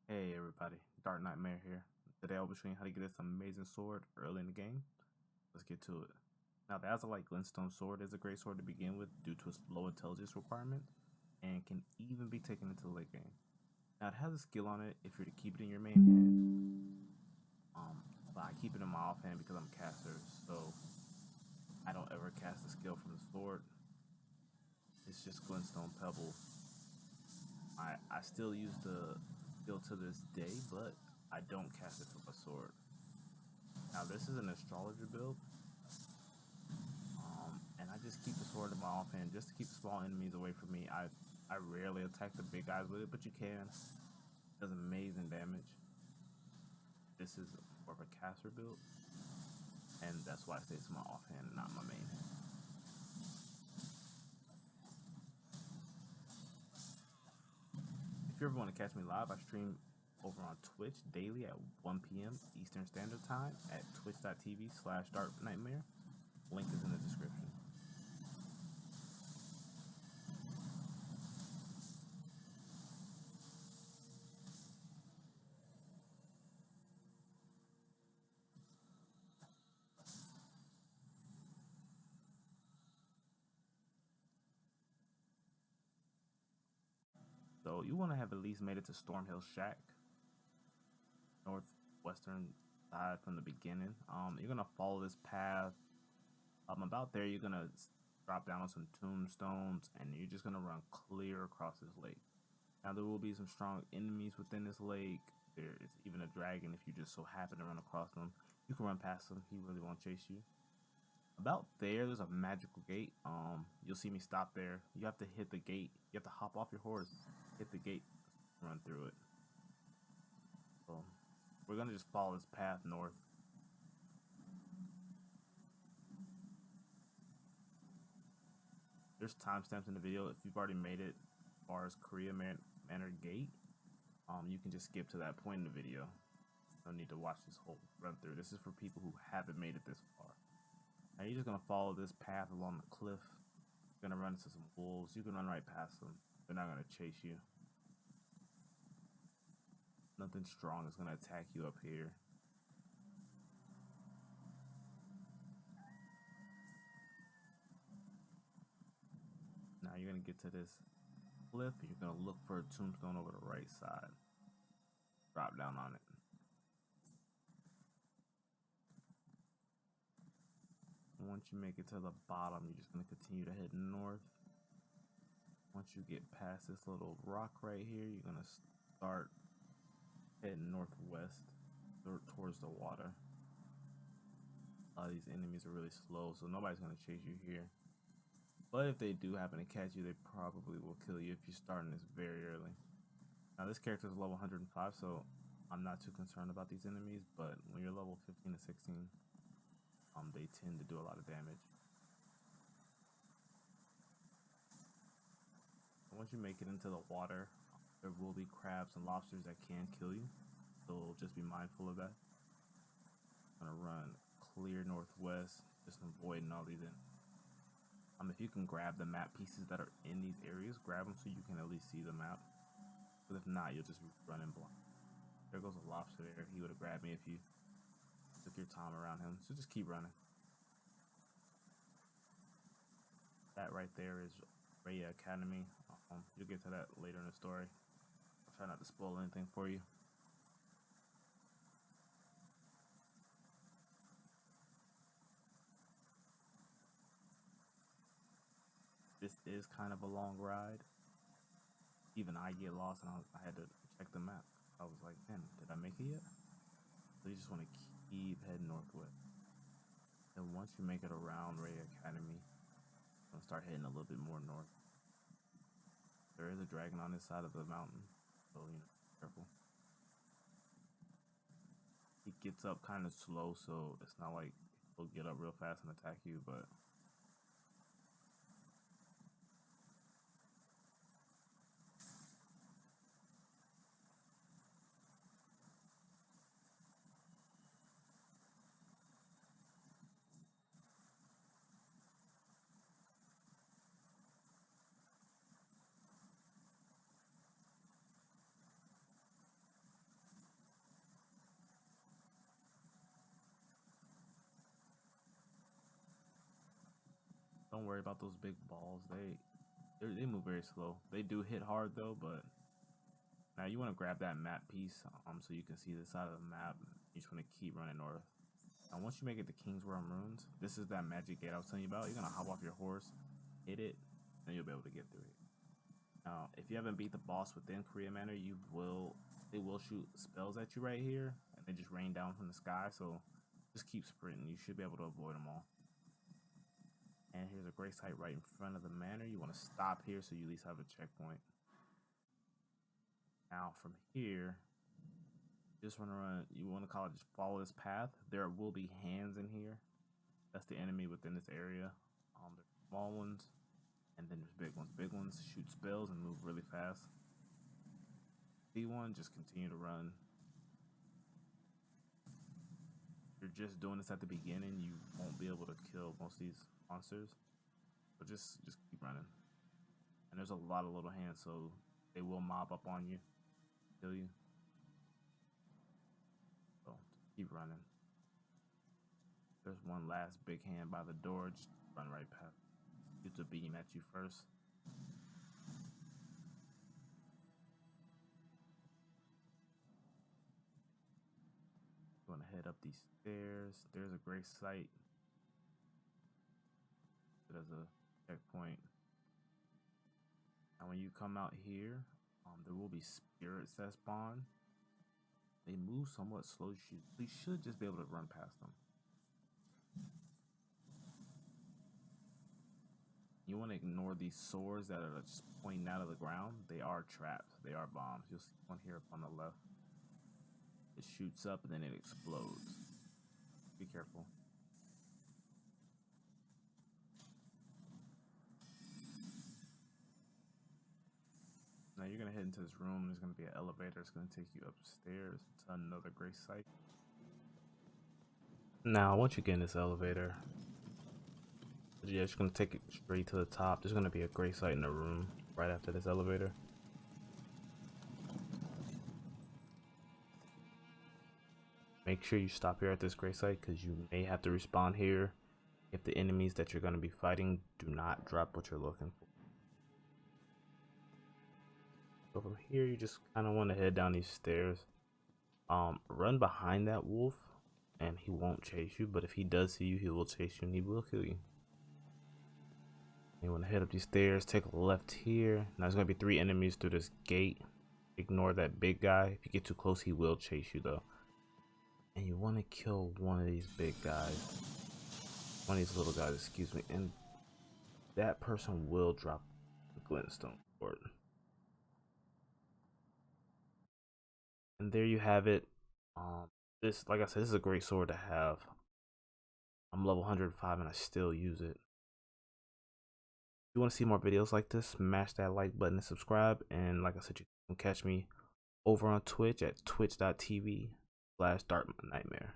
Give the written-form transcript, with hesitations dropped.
Hey everybody, Dark Nightmare here. Today I'll be showing you how to get this amazing sword early in the game. Let's get to it. Now the Azulite Glintstone sword is a great sword to begin with due to its low intelligence requirement and can even be taken into the late game. Now it has a skill on it if you're to keep it in your main hand. But I keep it in my offhand because I'm a caster, so I don't ever cast a skill from the sword. It's just Glintstone Pebble. I still use the skill to this day, but I don't cast it from a sword. Now this is an astrologer build, and I just keep the sword in my offhand just to keep small enemies away from me. I rarely attack the big guys with it, but you can. It does amazing damage. This is more of a caster build, and that's why I say it's my offhand and not my main hand. If you ever want to catch me live, I stream over on Twitch daily at 1 p.m. Eastern Standard Time at twitch.tv/darknightmare. Link is in the description. So you want to have at least made it to Stormhill Shack, northwestern side from the beginning. You're gonna follow this path. About there, you're gonna drop down on some tombstones, and you're just gonna run clear across this lake. Now there will be some strong enemies within this lake. There is even a dragon. If you just so happen to run across them, you can run past him. He really won't chase you. About there's a magical gate. You'll see me stop there. You have to hit the gate. You have to hop off your horse, hit the gate, run through it. So we're gonna just follow this path north. There's timestamps in the video. If you've already made it as far as Caria Manor Gate, you can just skip to that point in the video. No need to watch this whole run through. This is for people who haven't made it this far. Now you're just gonna follow this path along the cliff. You're gonna run into some wolves. You can run right past them. They're not gonna chase you. Nothing strong is gonna attack you up here. Now you're gonna get to this cliff. You're gonna look for a tombstone over the right side. Drop down on it. Once you make it to the bottom, you're just gonna continue to head north. Once you get past this little rock right here, you're gonna start heading northwest towards the water. These enemies are really slow, so nobody's gonna chase you here. But if they do happen to catch you, they probably will kill you if you're starting this very early. Now this character is level 105, so I'm not too concerned about these enemies, but when you're level 15 to 16, they tend to do a lot of damage. Once you make it into the water, there will be crabs and lobsters that can kill you, so just be mindful of that. I'm gonna run clear northwest, just avoiding all these enemies. If you can grab the map pieces that are in these areas, grab them so you can at least see the map. But if not, you'll just be running blind. There goes a lobster there. He would have grabbed me if you took your time around him. So just keep running. That right there is Raya Academy. You'll get to that later in the story. I'll try not to spoil anything for you. This is kind of a long ride. Even I get lost, and I had to check the map. I was like, man, did I make it yet? So you just want to keep heading northwest. And once you make it around Ray Academy, I'm gonna start heading a little bit more north. There is a dragon on this side of the mountain, so you know, careful. He gets up kind of slow, so it's not like he'll get up real fast and attack you, but don't worry about those big balls. They move very slow. They do hit hard though, but now you want to grab that map piece so you can see the side of the map. You just want to keep running north. Now once you make it to Kingsworm Ruins, this is that magic gate I was telling you about. You're gonna hop off your horse, hit it, and you'll be able to get through it. Now, if you haven't beat the boss within Caria Manor, they will shoot spells at you right here, and they just rain down from the sky. So just keep sprinting. You should be able to avoid them all. And here's a great site right in front of the manor. You want to stop here so you at least have a checkpoint. Now from here, just want to run. You want to call it just follow this path. There will be hands in here. That's the enemy within this area. There's small ones. And then there's big ones. Big ones shoot spells and move really fast. D1, just continue to run. If you're just doing this at the beginning, you won't be able to kill most of these monsters. But just keep running. And there's a lot of little hands, so they will mob up on you, kill you. So keep running. There's one last big hand by the door. Just run right past. It's a beam at you first. You want to head up these stairs. There's a great site. There's a checkpoint. And when you come out here, there will be spirits that spawn. They move somewhat slow. You should just be able to run past them. You want to ignore these swords that are just pointing out of the ground. They are traps. They are bombs. You'll see one here up on the left. It shoots up and then it explodes. Be careful. Now you're going to head into this room. There's going to be an elevator. It's going to take you upstairs to another great site. Now, once you get in this elevator, yeah, it's going to take it straight to the top. There's going to be a great site in the room right after this elevator. Make sure you stop here at this great site because you may have to respawn here if the enemies that you're going to be fighting do not drop what you're looking for. So from here, you just kind of want to head down these stairs. Run behind that wolf and he won't chase you, but if he does see you, he will chase you and he will kill you. You want to head up these stairs, take a left here. Now there's going to be 3 enemies through this gate. Ignore that big guy. If you get too close, he will chase you though. And you want to kill one of these big guys. One of these little guys, excuse me. And that person will drop the Glintstone sword. And there you have it. This, like I said, this is a great sword to have. I'm level 105 and I still use it. If you want to see more videos like this, smash that like button and subscribe. And like I said, you can catch me over on Twitch at twitch.tv/darknightmare.